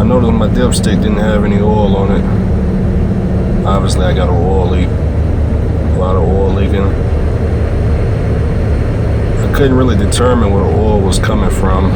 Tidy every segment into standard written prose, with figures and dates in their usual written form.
I noticed my dipstick didn't have any oil on it. Obviously I got an oil leak. A lot of oil leaking. I couldn't really determine where the oil was coming from.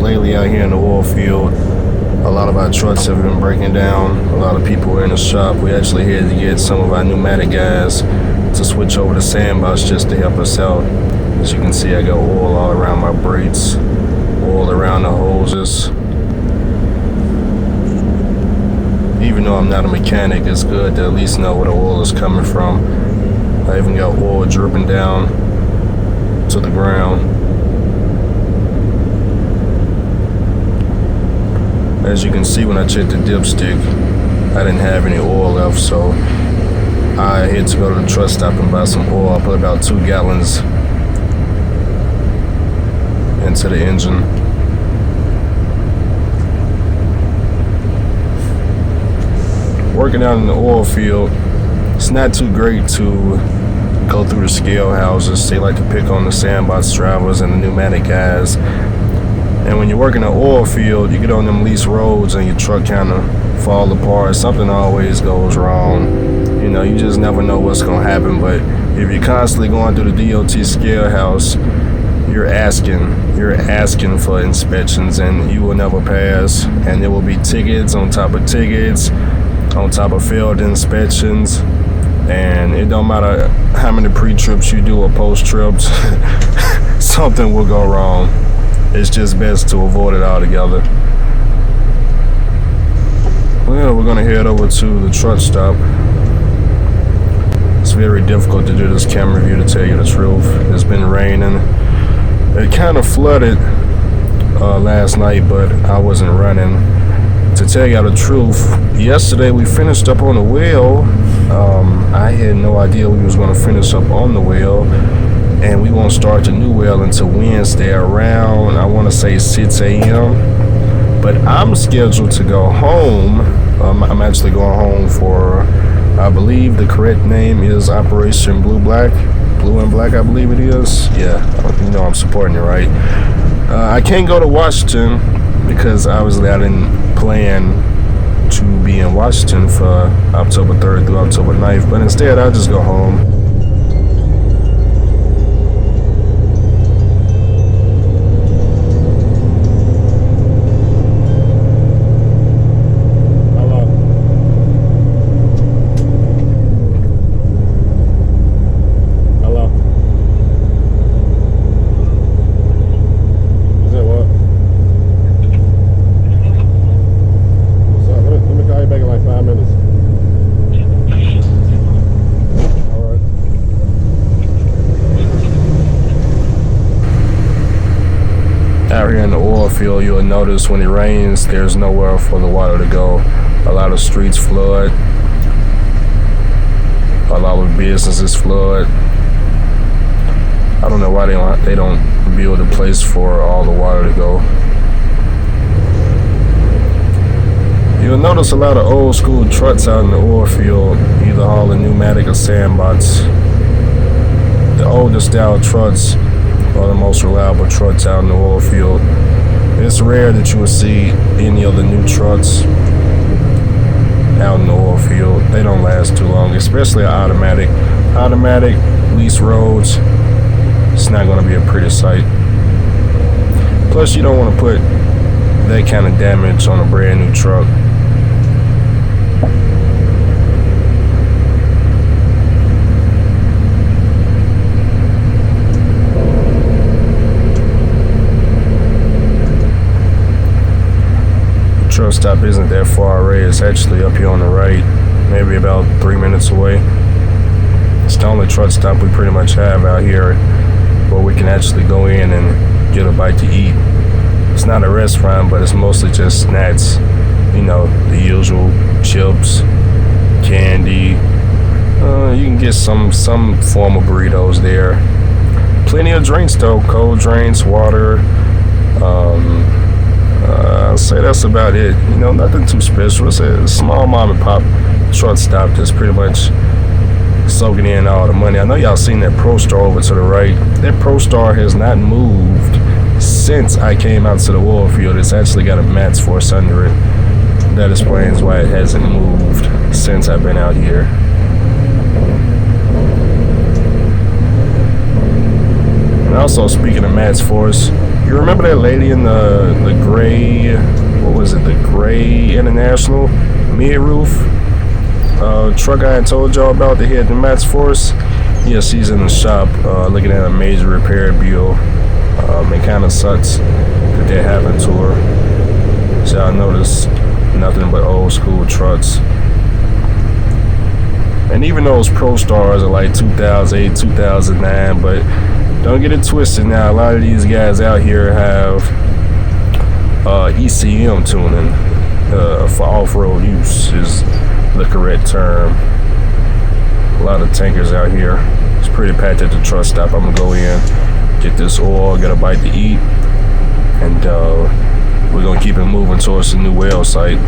Lately out here in the oil field, a lot of our trucks have been breaking down. A lot of people are in the shop. We actually had to get some of our pneumatic guys to switch over to sandbox just to help us out. As you can see, I got oil all around my brakes, oil around the hoses. Even though I'm not a mechanic, it's good to at least know where the oil is coming from. I even got oil dripping down to the ground. As you can see, when I checked the dipstick, I didn't have any oil left, so I had to go to the truck stop and buy some oil. I put about 2 gallons into the engine. Working out in the oil field, it's not too great to go through the scale houses. They like to pick on the sandbox drivers and the pneumatic guys. And when you're working in the oil field, you get on them lease roads and your truck kind of fall apart. Something always goes wrong. You know, you just never know what's going to happen. But if you're constantly going through the DOT scale house, you're asking for inspections, and you will never pass. And there will be tickets on top of tickets, on top of failed inspections. And it don't matter how many pre-trips you do or post-trips, something will go wrong. It's just best to avoid it altogether. Well, we're gonna head over to the truck stop. It's very difficult to do this camera review, to tell you the truth. It's been raining. It kind of flooded last night, but I wasn't running. To tell you the truth, yesterday we finished up on the well. I had no idea we was gonna finish up on the well, and we won't start the new well until Wednesday around, I want to say 6 a.m. But I'm scheduled to go home. I'm actually going home for, I believe the correct name is Operation Blue and Black, I believe it is. Yeah, you know I'm supporting it, right? I can't go to Washington because obviously I didn't plan to be in Washington for October 3rd through October 9th, but instead I'll just go home. Out here in the oil field, you'll notice when it rains, there's nowhere for the water to go. A lot of streets flood. A lot of businesses flood. I don't know why they don't build a place for all the water to go. You'll notice a lot of old school trucks out in the oil field, either hauling pneumatic or sandbox. The older style trucks are the most reliable trucks out in the oil field. It's rare that you will see any of the new trucks out in the oil field. They don't last too long, especially an automatic. Automatic, lease roads, it's not going to be a pretty sight. Plus, you don't want to put that kind of damage on a brand new truck. Truck stop isn't that far away. It's actually up here on the right, maybe about 3 minutes away. It's the only truck stop we pretty much have out here where we can actually go in and get a bite to eat. It's not a restaurant, but it's mostly just snacks. You know, the usual chips, candy. You can get some form of burritos there. Plenty of drinks though, cold drinks, water. I'll say that's about it. You know, nothing too special. It's a small mom and pop truck stop that's pretty much soaking in all the money. I know y'all seen that Pro Star over to the right. That Pro Star has not moved since I came out to the oil field. It's actually got a Max Force under it. that explains why it hasn't moved since I've been out here. And also, speaking of Matt's Force, you remember that lady in the gray, what was it, the gray International mid-roof truck I had told y'all about that had the Matt's Force? Yeah, she's in the shop looking at a major repair bill. It kind of sucks that they're having to her. So I noticed nothing but old school trucks. And even those Pro Stars are like 2008, 2009, but don't get it twisted now. A lot of these guys out here have ECM tuning for off-road use is the correct term. A lot of tankers out here. It's pretty packed at the truck stop. I'm gonna go in, get this oil, get a bite to eat, and we're gonna keep it moving towards the new well site.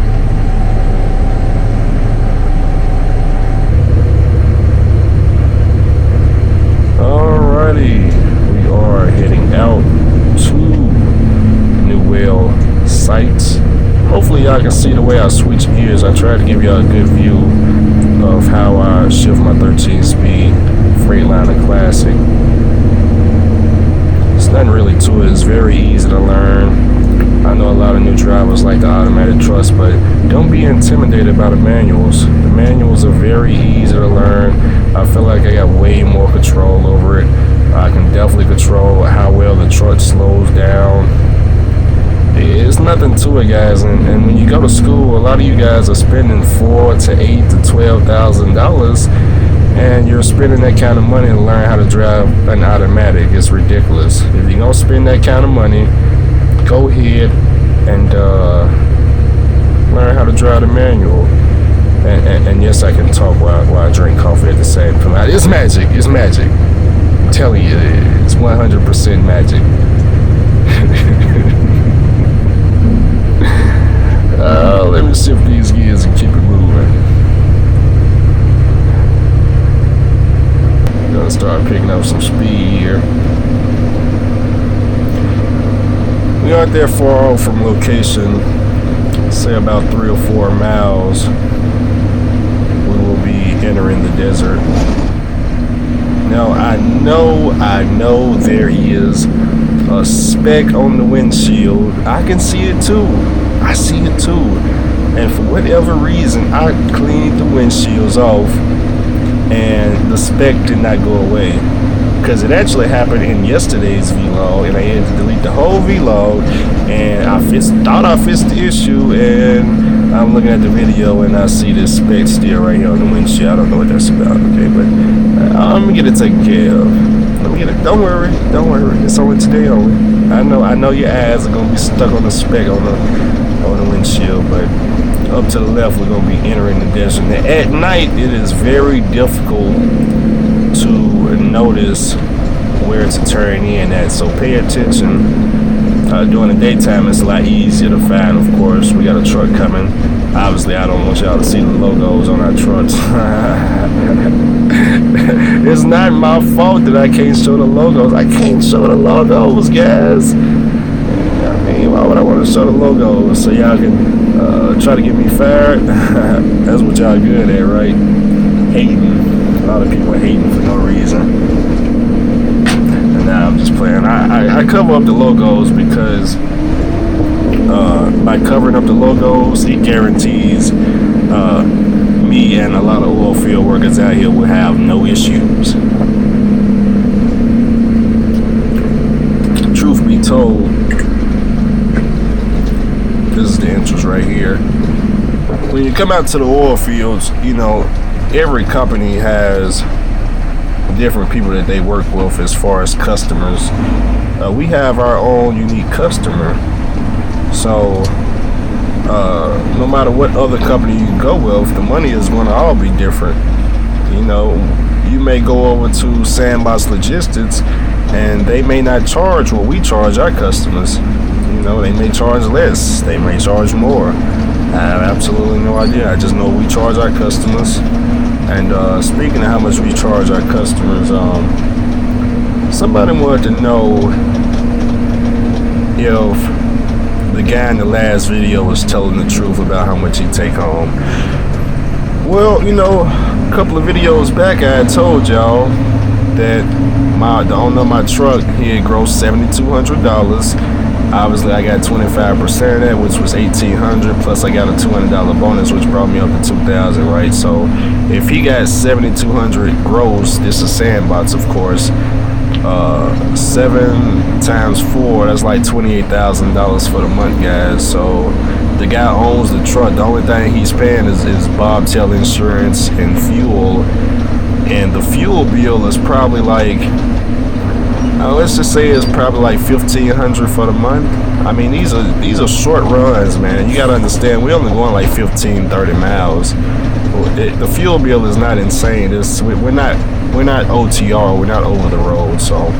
Alrighty, we are heading out to new well sites. Hopefully y'all can see the way I switch gears. I try to give y'all a good view of how I shift my 13-speed Freightliner Classic. It's nothing really to it. It's very easy to learn. I know a lot of new drivers like the automatic thrust, but don't be intimidated by the manuals. The manuals are very easy to learn. I feel like I got way more control over it. I can definitely control how well the truck slows down. It's nothing to it, guys. And when you go to school, a lot of you guys are spending $4,000 to $8,000 to $12,000, and you're spending that kind of money to learn how to drive an automatic. It's ridiculous. If you're gonna spend that kind of money, go ahead and learn how to drive the manual. And yes, I can talk while I drink coffee at the same time. It's magic. It's magic. I'm telling you, it's 100% magic. Let me shift these gears and keep it moving. Gonna start picking up some speed here. We aren't that far off from location. Say about 3 or 4 miles. We will be entering the desert. Now I know there is a speck on the windshield. I can see it too. I see it too. And for whatever reason, I cleaned the windshields off and the speck did not go away. Because it actually happened in yesterday's vlog, and I had to delete the whole vlog, and I thought I fixed the issue, and I'm looking at the video and I see this speck still right here on the windshield. I don't know what that's about, okay, but I'm gonna get it taken care of. Let me get it. Don't worry. It's only today only. I know your eyes are gonna be stuck on the speck on the windshield, but up to the left we're gonna be entering the desert. Now, at night it is very difficult to notice where to turn in at, so pay attention. During the daytime it's a lot easier to find. Of course, we got a truck coming. Obviously I don't want y'all to see the logos on our trucks. It's not my fault that I can't show the logos. I can't show the logos, guys. I mean, why would I want to show the logos? So y'all can try to get me fired? That's what y'all good at, right? Hating. A lot of people are hating for no reason. And now I'm just playing. I cover up the logos because by covering up the logos, it guarantees me and a lot of oil field workers out here will have no issues. Truth be told, this is the entrance right here. When you come out to the oil fields, you know, every company has different people that they work with as far as customers. We have our own unique customer. So no matter what other company you go with, the money is going to all be different. You know, you may go over to Sandbox Logistics and they may not charge what we charge our customers. You know, they may charge less, they may charge more. I have absolutely no idea. I just know we charge our customers. And speaking of how much we charge our customers, somebody wanted to know if the guy in the last video was telling the truth about how much he take home. Well, you know, a couple of videos back I had told y'all that the owner of my truck, he had grossed $7,200. Obviously I got 25% of that, which was $1,800, plus I got a $200 bonus, which brought me up to $2,000, right? So if he got $7,200 gross, this is sandbox, of course, 7 times 4, that's like $28,000 for the month, guys. So the guy owns the truck. The only thing he's paying is bobtail insurance and fuel, and the fuel bill is probably like, let's just say it's probably like $1,500 for the month. I mean, these are short runs, man. You gotta understand, we only going like 15-30 miles. The fuel bill is not insane. We're not OTR. We're not over the road. So,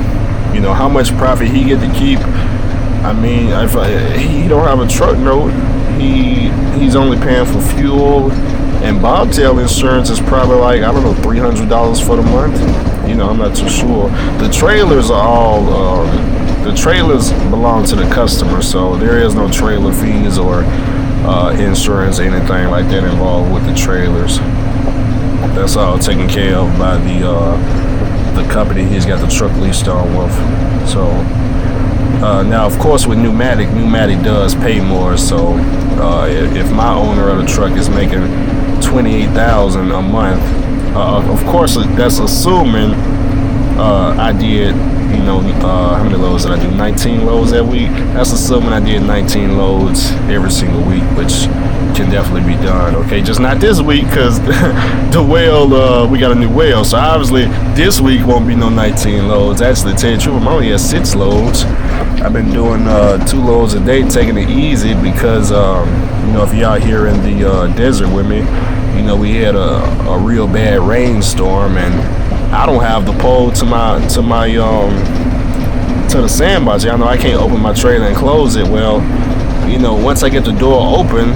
you know, how much profit he get to keep? I mean, if he don't have a truck note, he's only paying for fuel, and bobtail insurance is probably like, I don't know, $300 for the month. You know, I'm not too sure. The trailers are all the trailers belong to the customer, so there is no trailer fees or insurance or anything like that involved with the trailers. That's all taken care of by the company he's got the truck leased on with. So now, of course, with pneumatic does pay more. So if my owner of the truck is making $28,000 a month, of course that's assuming I did, you know, how many loads did I do? 19 loads that week. That's assuming I did 19 loads every single week, which can definitely be done. Okay, just not this week, because the whale, we got a new whale, so obviously this week won't be no 19 loads. Actually, to tell you the truth, I'm only at 6 loads. I've been doing 2 loads a day, taking it easy, because you know, if y'all here in the desert with me, you know, we had a real bad rainstorm, and I don't have the pole to the sandbox. Y'all know I can't open my trailer and close it. Well, you know, once I get the door open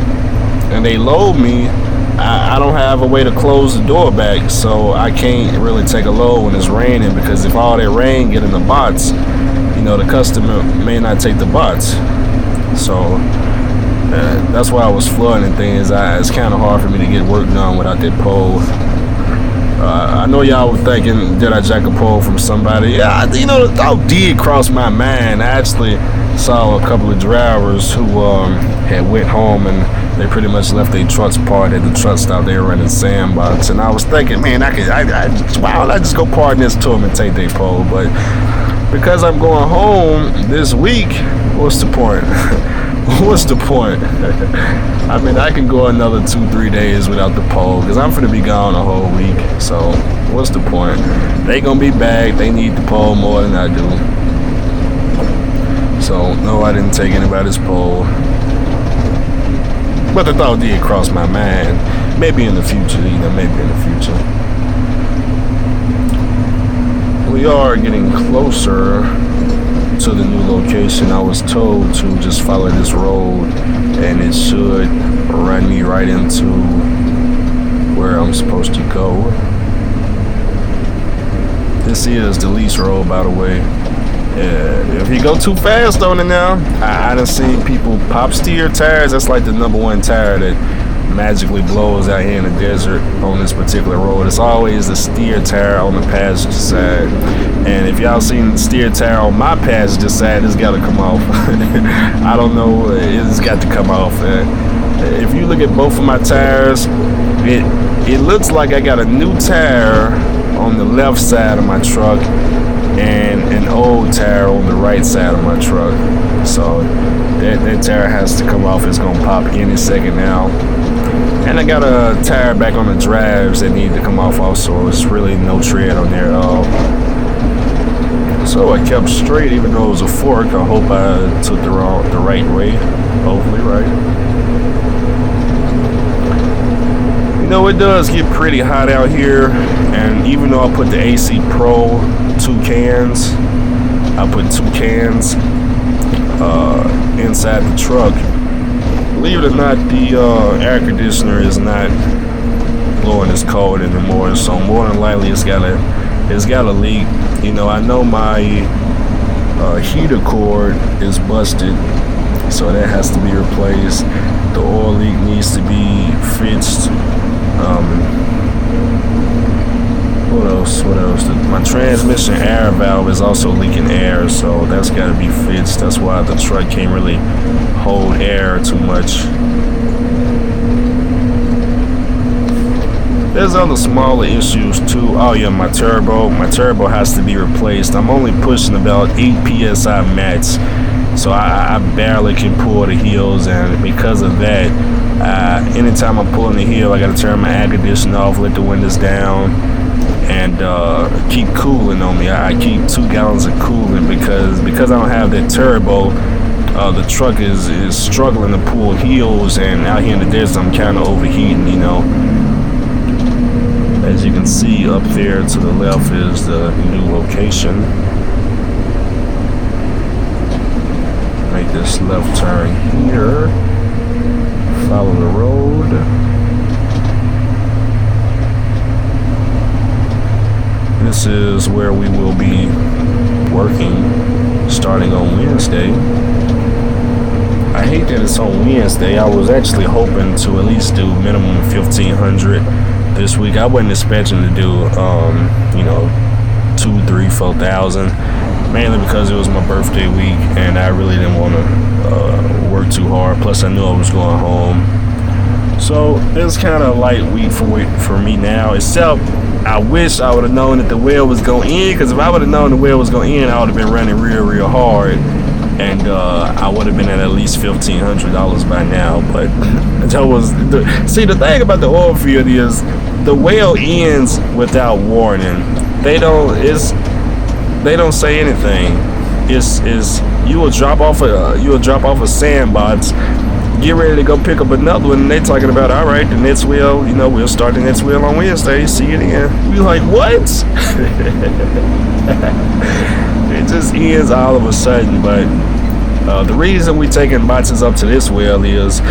and they load me, I don't have a way to close the door back, so I can't really take a load when it's raining, because if all that rain get in the bots, you know, the customer may not take the bots. So that's why I was flooding things. It's kind of hard for me to get work done without that pole. I know y'all were thinking, did I jack a pole from somebody? Yeah, you know, the thought did cross my mind. I actually saw a couple of drivers who had went home and they pretty much left their trucks parked at the truck stop. They were running sandbox, and I was thinking, man, why don't I just go park this to them and take their pole? But because I'm going home this week, what's the point? What's the point? I mean, I can go another 2-3 days without the pole, because I'm finna be gone a whole week. So what's the point? They gonna be back. They need the pole more than I do. So no, I didn't take anybody's pole. But the thought did cross my mind. Maybe in the future, you know, maybe in the future. We are getting closer to the new location. I was told to just follow this road and it should run me right into where I'm supposed to go. This is the lease road, by the way. If you go too fast on it now, I done seen people pop steer tires. That's like the #1 tire that magically blows out here in the desert on this particular road. It's always the steer tire on the passenger side, and if y'all seen the steer tire on my passenger side, it's got to come off. I don't know, it's got to come off. If you look at both of my tires, it looks like I got a new tire on the left side of my truck and an old tire on the right side of my truck. So that tire has to come off. It's gonna pop any second now. And I got a tire back on the drives that need to come off also. It's really no tread on there at all. So I kept straight even though it was a fork. I hope I took the right way. Hopefully right. You know, it does get pretty hot out here, and even though I put the AC Pro 2 cans, I put 2 cans inside the truck. Believe it or not, the air conditioner is not blowing as cold anymore, so more than likely it's got a leak. You know, I know my heater cord is busted, so that has to be replaced. The oil leak needs to be fixed. What else? My transmission air valve is also leaking air, so that's got to be fixed. That's why the truck can't really hold air too much. There's other smaller issues too. Oh yeah, my turbo has to be replaced. I'm only pushing about 8 psi max, so I barely can pull the heels, and because of that, anytime I'm pulling the heel, I gotta turn my air conditioner off, let the windows down, and keep cooling on me. I keep 2 gallons of coolant because I don't have that turbo. The truck is struggling to pull heels, and out here in the desert, I'm kind of overheating, you know. As you can see up there to the left is the new location. Make this left turn here. Follow the road. This is where we will be working starting on Wednesday. I hate that it's on Wednesday. I was actually hoping to at least do minimum 1,500 this week. I wasn't expecting to do, 2, 3, 4,000, mainly because it was my birthday week and I really didn't want to work too hard. Plus, I knew I was going home, so it's kind of a light week for me now. Except, I wish I would have known that the well was going in, because if I would have known the well was going in, I would have been running real hard, and I would have been at least $1,500 by now. But that was the thing about the oil field is the well ends without warning. They don't say anything. It's you will drop off a sandbox, get ready to go pick up another one, and they talking about, all right, the next well, we'll start the next well on Wednesday, see you then. We like, what? It just ends all of a sudden. But the reason we taking boxes up to this well is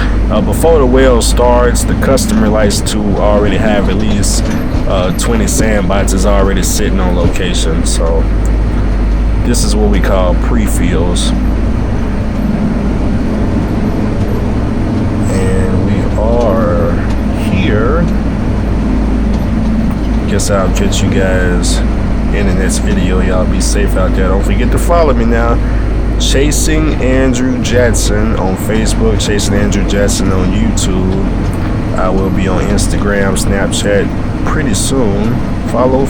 before the well starts, the customer likes to already have at least 20 sandboxes already sitting on location. So this is what we call pre-fills. And we are here. Guess I'll catch you guys in the next video. Y'all be safe out there. Don't forget to follow me now. Chasing Andrew Jackson on Facebook, Chasing Andrew Jackson on YouTube. I will be on Instagram, Snapchat pretty soon. Follow.